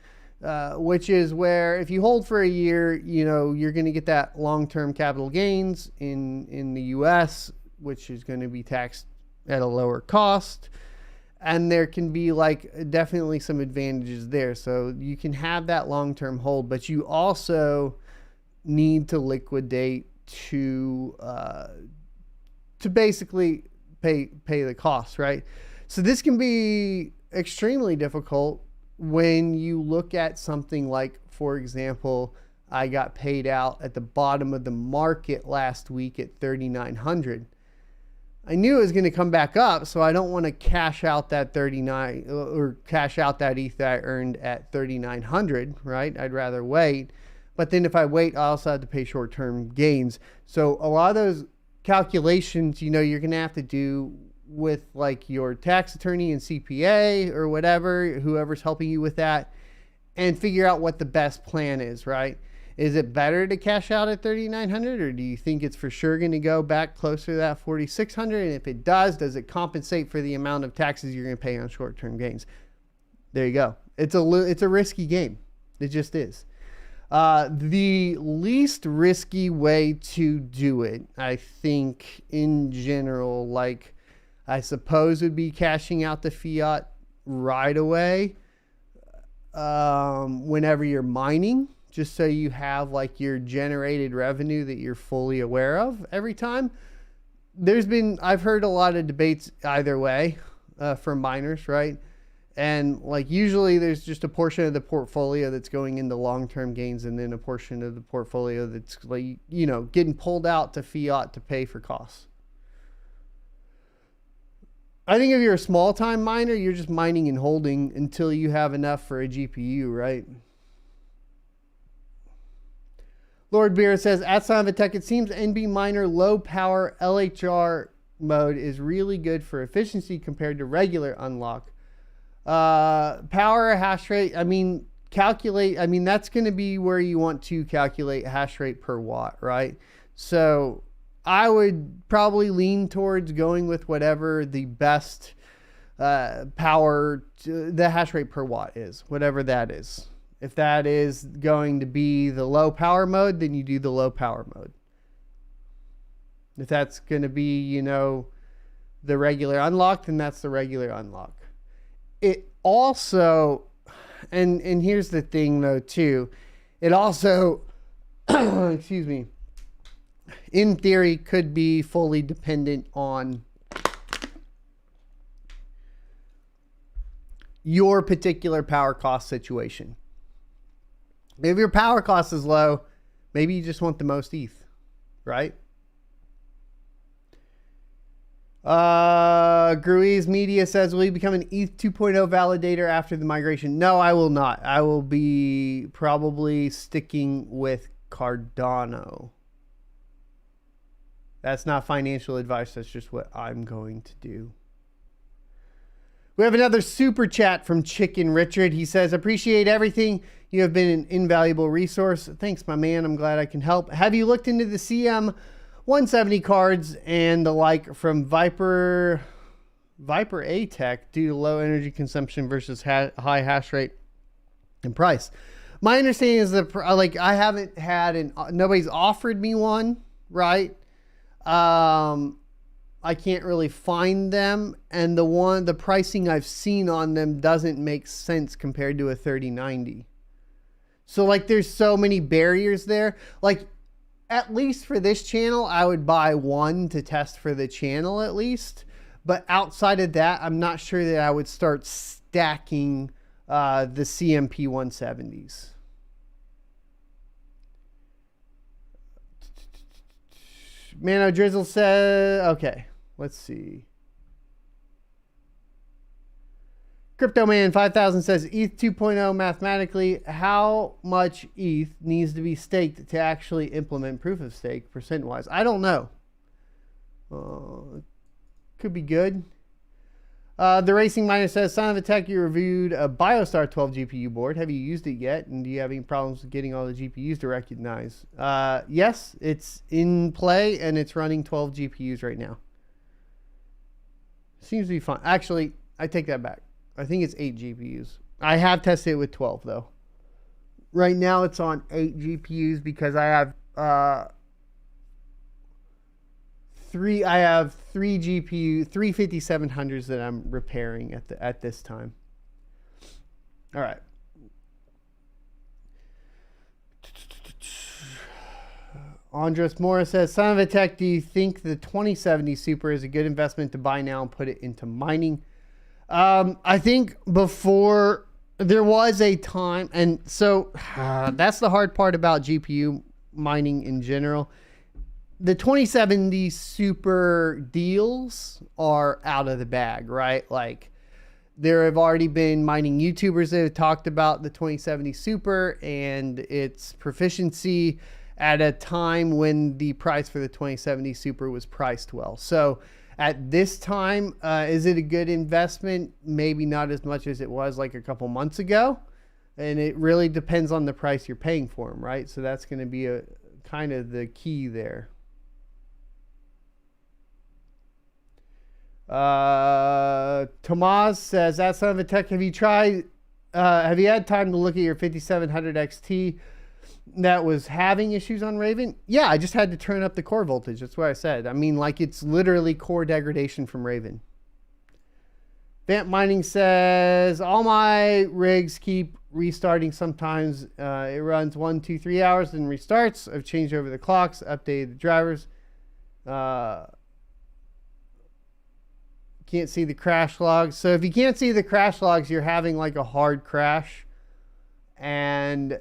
which is where if you hold for a year, you know, you're going to get that long-term capital gains in the US, which is going to be taxed at a lower cost. And there can be like definitely some advantages there. So you can have that long-term hold, but you also need to liquidate to basically pay the costs, right? So this can be extremely difficult when you look at something like, for example, I got paid out at the bottom of the market last week at 3,900. I knew it was going to come back up, so I don't want to cash out that 39 or cash out that ETH that I earned at 3,900, right? I'd rather wait. But then if I wait, I also have to pay short-term gains. So a lot of those calculations, you know, you're going to have to do with like your tax attorney and CPA or whatever, whoever's helping you with that, and figure out what the best plan is, right? Is it better to cash out at 3,900, or do you think it's for sure going to go back closer to that 4,600? And if it does it compensate for the amount of taxes you're going to pay on short-term gains? There you go. It's a risky game. It just is. The least risky way to do it, I think, in general, like I suppose would be cashing out the fiat right away whenever you're mining, just so you have like your generated revenue that you're fully aware of every time. I've heard a lot of debates either way from miners, right? And like usually there's just a portion of the portfolio that's going into long-term gains, and then a portion of the portfolio that's like, getting pulled out to fiat to pay for costs. I think if you're a small time miner, you're just mining and holding until you have enough for a GPU, right? Lord Beer says, at Son of a Tech, it seems NB miner low power LHR mode is really good for efficiency compared to regular unlock. Power hash rate, that's going to be where you want to calculate hash rate per watt, right? So I would probably lean towards going with whatever the best the hash rate per watt is, whatever that is. If that is going to be the low power mode, then you do the low power mode. If that's going to be, the regular unlock, then that's the regular unlock. It also, and here's the thing though too, it also, excuse me, in theory could be fully dependent on your particular power cost situation. If your power cost is low, maybe you just want the most ETH, right? Gruiz Media says, will you become an ETH 2.0 validator after the migration? No, I will not. I will be probably sticking with Cardano. That's not financial advice. That's just what I'm going to do. We have another super chat from Chicken Richard. He says, appreciate everything. You have been an invaluable resource. Thanks, my man. I'm glad I can help. Have you looked into the CM 170 cards and the like from Viper ATech due to low energy consumption versus high hash rate and price? My understanding is that I haven't had nobody's offered me one, right? I can't really find them, and the pricing I've seen on them doesn't make sense compared to a 3090. So like there's so many barriers there. Like at least for this channel, I would buy one to test for the channel at least. But outside of that, I'm not sure that I would start stacking the CMP 170s. Mano Drizzle said, okay, let's see. Crypto Man 5000 says ETH 2.0 mathematically, how much ETH needs to be staked to actually implement proof of stake percent wise? I don't know. Could be good. The Racing Miner says, Son of a Tech, you reviewed a BioStar 12 GPU board. Have you used it yet? And do you have any problems with getting all the GPUs to recognize? Yes, it's in play and it's running 12 GPUs right now. Seems to be fun. Actually, I take that back. I think it's 8 GPUs. I have tested it with 12 though. Right now it's on 8 GPUs because I have three GPU 5700s that I'm repairing at this time. All right. Andres Morris says, Son of a Tech, do you think the 2070 Super is a good investment to buy now and put it into mining? I think before there was a time, and so that's the hard part about GPU mining in general. The 2070 Super deals are out of the bag, right? Like there have already been mining YouTubers that have talked about the 2070 Super and its proficiency at a time when the price for the 2070 Super was priced well. So at this time, is it a good investment? Maybe not as much as it was like a couple months ago. And it really depends on the price you're paying for them, right? So that's going to be a kind of the key there. Tomas says, that Son of a Tech, have you had time to look at your 5700 XT that was having issues on Raven? Yeah, I just had to turn up the core voltage. That's what I said. I mean, like it's literally core degradation from Raven. Vamp Mining says, all my rigs keep restarting sometimes. It runs 1, 2, 3 hours and restarts. I've changed over the clocks, updated the drivers. Can't see the crash logs. So if you can't see the crash logs, you're having like a hard crash. And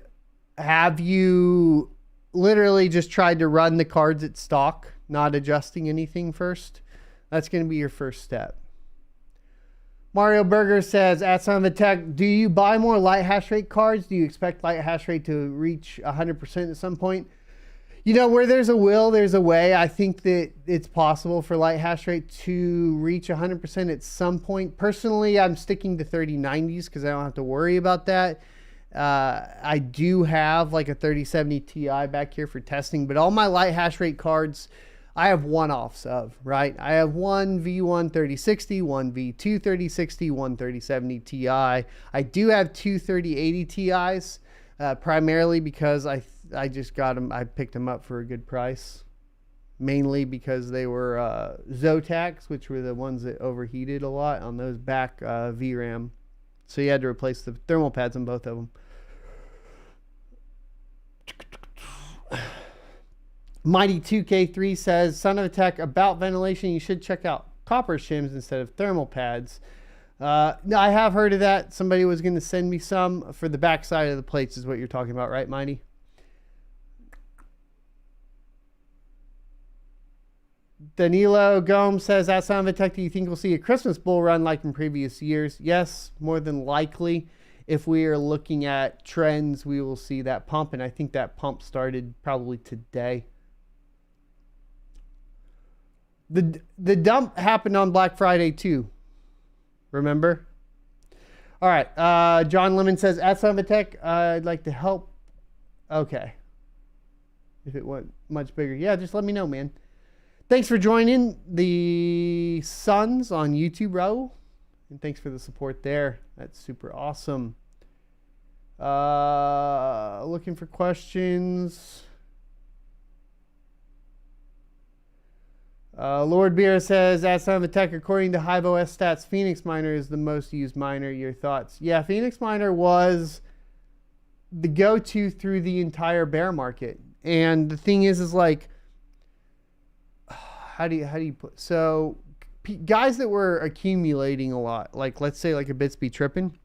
have you literally just tried to run the cards at stock, not adjusting anything first? That's going to be your first step. Mario Burger says, at Son of a Tech, do you buy more light hash rate cards? Do you expect light hash rate to reach 100% at some point? You know, where there's a will, there's a way. I think that it's possible for light hash rate to reach 100% at some point. Personally, I'm sticking to 3090s because I don't have to worry about that. I do have like a 3070 Ti back here for testing, but all my light hash rate cards, I have one-offs of, right? I have one V1 3060, one V2 3060, one 3070 Ti. I do have two 3080 Ti's, primarily because I just got them. I picked them up for a good price, mainly because they were Zotacs, which were the ones that overheated a lot on those back VRAM. So you had to replace the thermal pads on both of them. Mighty 2K3 says, Son of a Tech, about ventilation, you should check out copper shims instead of thermal pads. I have heard of that. Somebody was going to send me some for the back side of the plates is what you're talking about, right, Mighty? Danilo Gomes says, at Son of a Tech, do you think we'll see a Christmas bull run like in previous years? Yes, more than likely. If we are looking at trends, we will see that pump, and I think that pump started probably today. The dump happened on Black Friday too. Remember? All right. John Lemon says, at Son of a Tech, I'd like to help. Okay. If it went much bigger. Yeah, just let me know, man. Thanks for joining the Suns on YouTube, Raul. And thanks for the support there. That's super awesome. Looking for questions. Lord Beer says, at Son of a Tech, according to HiveOS stats, PhoenixMiner is the most used miner. Your thoughts? Yeah, PhoenixMiner was the go-to through the entire bear market. And the thing is like, how do you put, so guys that were accumulating a lot, like let's say like a Bitsby tripping,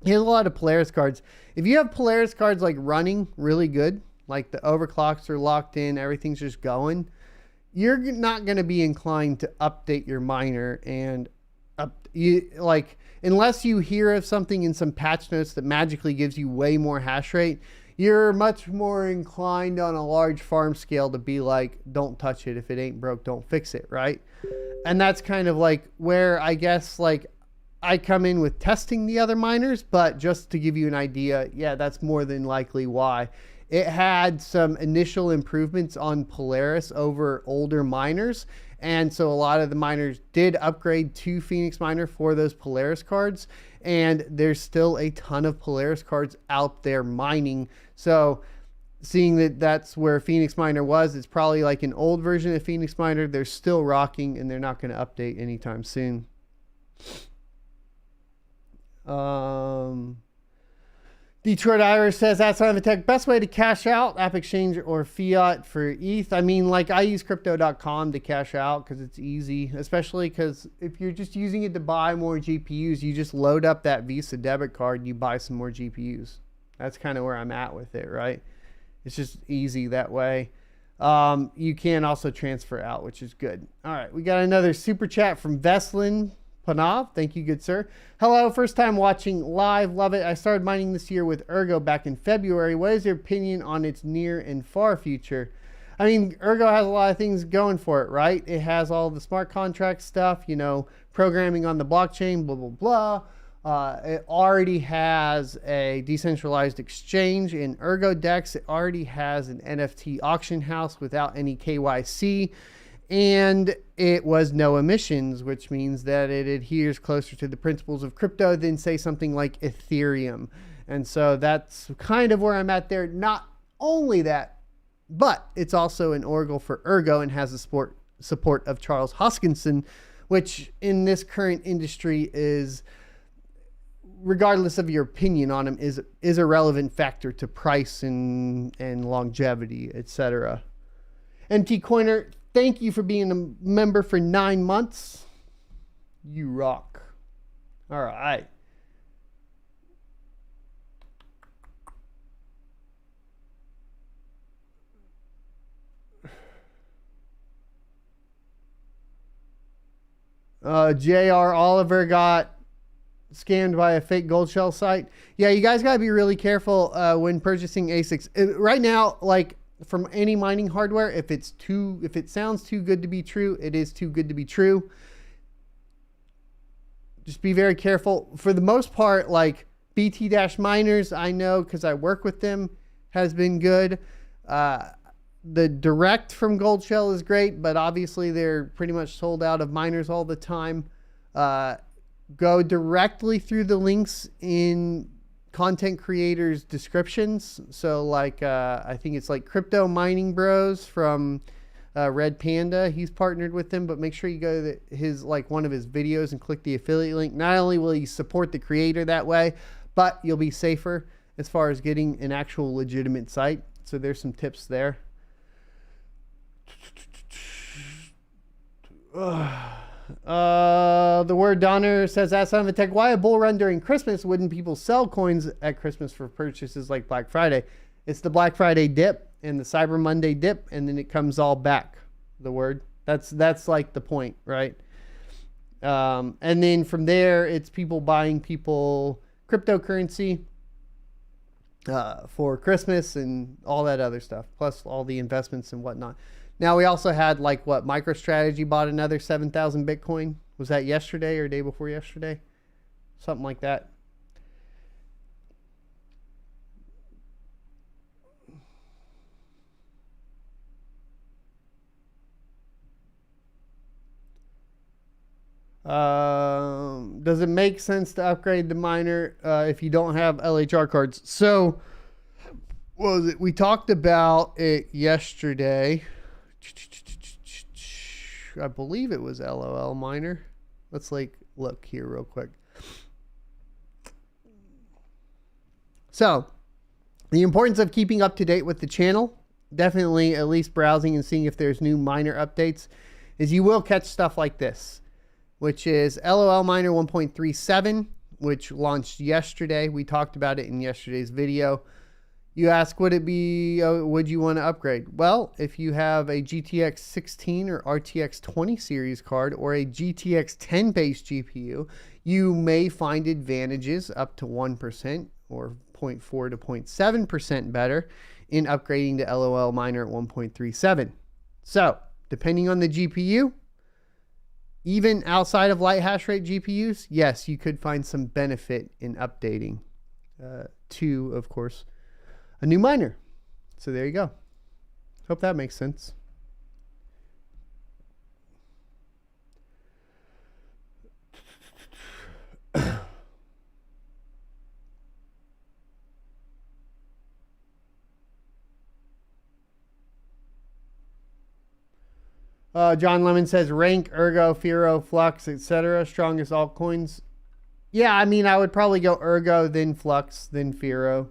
he has a lot of Polaris cards. If you have Polaris cards like running really good, like the overclocks are locked in, everything's just going, you're not going to be inclined to update your miner and unless you hear of something in some patch notes that magically gives you way more hash rate, you're much more inclined on a large farm scale to be like, don't touch it. If it ain't broke, don't fix it, right? And that's kind of like where I guess like I come in with testing the other miners, but just to give you an idea, yeah, that's more than likely why. It had some initial improvements on Polaris over older miners. And so a lot of the miners did upgrade to PhoenixMiner for those Polaris cards. And there's still a ton of Polaris cards out there mining. So seeing that that's where PhoenixMiner was, it's probably like an old version of PhoenixMiner. They're still rocking and they're not going to update anytime soon. Detroit Irish says, that's Son of a Tech, best way to cash out, app exchange or fiat for ETH. I mean, like I use crypto.com to cash out because it's easy, especially because if you're just using it to buy more GPUs, you just load up that Visa debit card and you buy some more GPUs. That's kind of where I'm at with it, right? It's just easy that way. You can also transfer out, which is good. All right, we got another super chat from Veslin Panav. Thank you, good sir. Hello, first time watching live. Love it. I started mining this year with Ergo back in February. What is your opinion on its near and far future? I mean, Ergo has a lot of things going for it, right? It has all the smart contract stuff, you know, programming on the blockchain, blah, blah, blah. It already has a decentralized exchange in ErgoDex. It already has an NFT auction house without any KYC. And it was no emissions, which means that it adheres closer to the principles of crypto than, say, something like Ethereum. And so that's kind of where I'm at there. Not only that, but it's also an Oracle for Ergo and has the support of Charles Hoskinson, which in this current industry is regardless of your opinion on them, is a relevant factor to price and longevity, etc. MT Coiner, thank you for being a member for 9 months. You rock. All right. J.R. Oliver got scammed by a fake gold shell site. Yeah, you guys gotta be really careful when purchasing ASICs. Right now, like from any mining hardware, if it sounds too good to be true, it is too good to be true. Just be very careful. For the most part, like BT-miners, I know because I work with them, has been good. The direct from Gold Shell is great, but obviously they're pretty much sold out of miners all the time. Go directly through the links in content creators' descriptions. So like, I think it's like Crypto Mining Bros from Red Panda. He's partnered with them, but make sure you go to his, like one of his videos and click the affiliate link. Not only will you support the creator that way, but you'll be safer as far as getting an actual legitimate site. So there's some tips there. The word Donner says, "Ask Son of a Tech, why a bull run during Christmas? Wouldn't people sell coins at Christmas for purchases like Black Friday?" It's the Black Friday dip and the Cyber Monday dip, and then it comes all back. The word that's like the point, right? And then from there, it's people buying cryptocurrency for Christmas and all that other stuff, plus all the investments and whatnot. Now, we also had like what MicroStrategy bought another 7,000 Bitcoin. Was that yesterday or day before yesterday? Something like that. Does it make sense to upgrade the miner if you don't have LHR cards? So, what was it? We talked about it yesterday. I believe it was LoLMiner. Let's look here real quick. So, the importance of keeping up to date with the channel, definitely at least browsing and seeing if there's new miner updates, is you will catch stuff like this, which is LoLMiner 1.37, which launched yesterday. We talked about it in yesterday's video. You ask, would you want to upgrade? Well, if you have a GTX 16 or RTX 20 series card or a GTX 10 based GPU, you may find advantages up to 1% or 0.4 to 0.7% better in upgrading to LoLMiner at 1.37. So, depending on the GPU, even outside of light hash rate GPUs, yes, you could find some benefit in updating to, of course, a new miner. So there you go. Hope that makes sense. John Lemon says rank, Ergo, Firo, Flux, etc. Strongest altcoins. Yeah, I mean, I would probably go Ergo, then Flux, then Firo.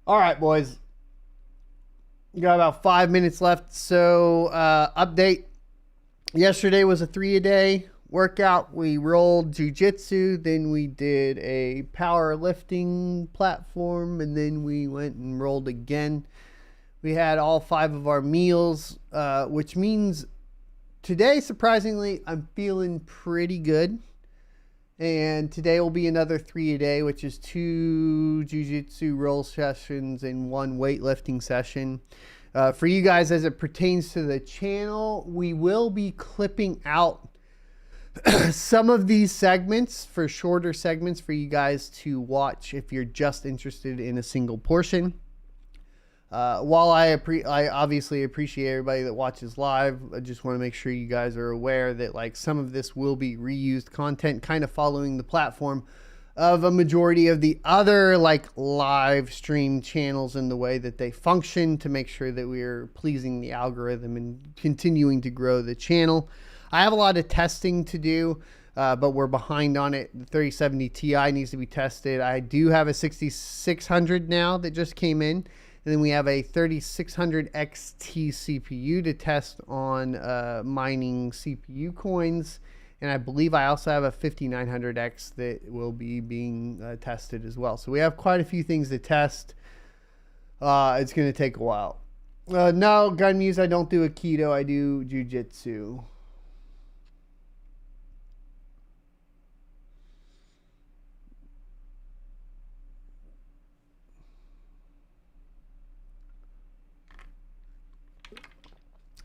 All right, boys. You got about 5 minutes left. So, update. Yesterday was a 3-a-day workout. We rolled jiu-jitsu. Then we did a powerlifting platform. And then we went and rolled again. We had all 5 of our meals, which means today, surprisingly, I'm feeling pretty good. And today will be another 3-a-day, which is 2 jiu-jitsu roll sessions and 1 weightlifting session. For you guys, as it pertains to the channel, we will be clipping out some of these segments for shorter segments for you guys to watch if you're just interested in a single portion. While I obviously appreciate everybody that watches live, I just want to make sure you guys are aware that like some of this will be reused content, kind of following the platform of a majority of the other like live stream channels in the way that they function to make sure that we're pleasing the algorithm and continuing to grow the channel. I have a lot of testing to do, but we're behind on it. The 3070 Ti needs to be tested. I do have a 6600 now that just came in. And then we have a 3600 XT CPU to test on mining CPU coins. And I believe I also have a 5900X that will be being tested as well. So we have quite a few things to test. It's going to take a while. No, Gun Muse, I don't do Aikido. I do Jiu-Jitsu.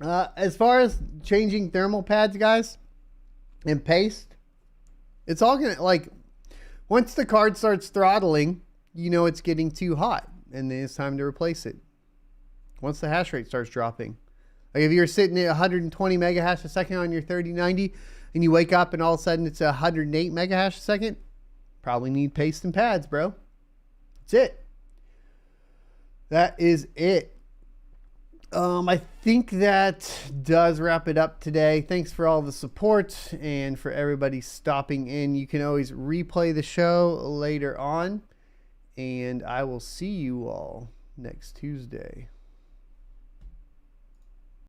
As far as changing thermal pads, guys, and paste, it's all gonna, like, once the card starts throttling, you know it's getting too hot, and then it's time to replace it. Once the hash rate starts dropping. Like if you're sitting at 120 mega hash a second on your 3090, and you wake up and all of a sudden it's 108 mega hash a second, probably need paste and pads, bro. That's it. That is it. I think that does wrap it up today. Thanks for all the support and for everybody stopping in. You can always replay the show later on, and I will see you all next Tuesday.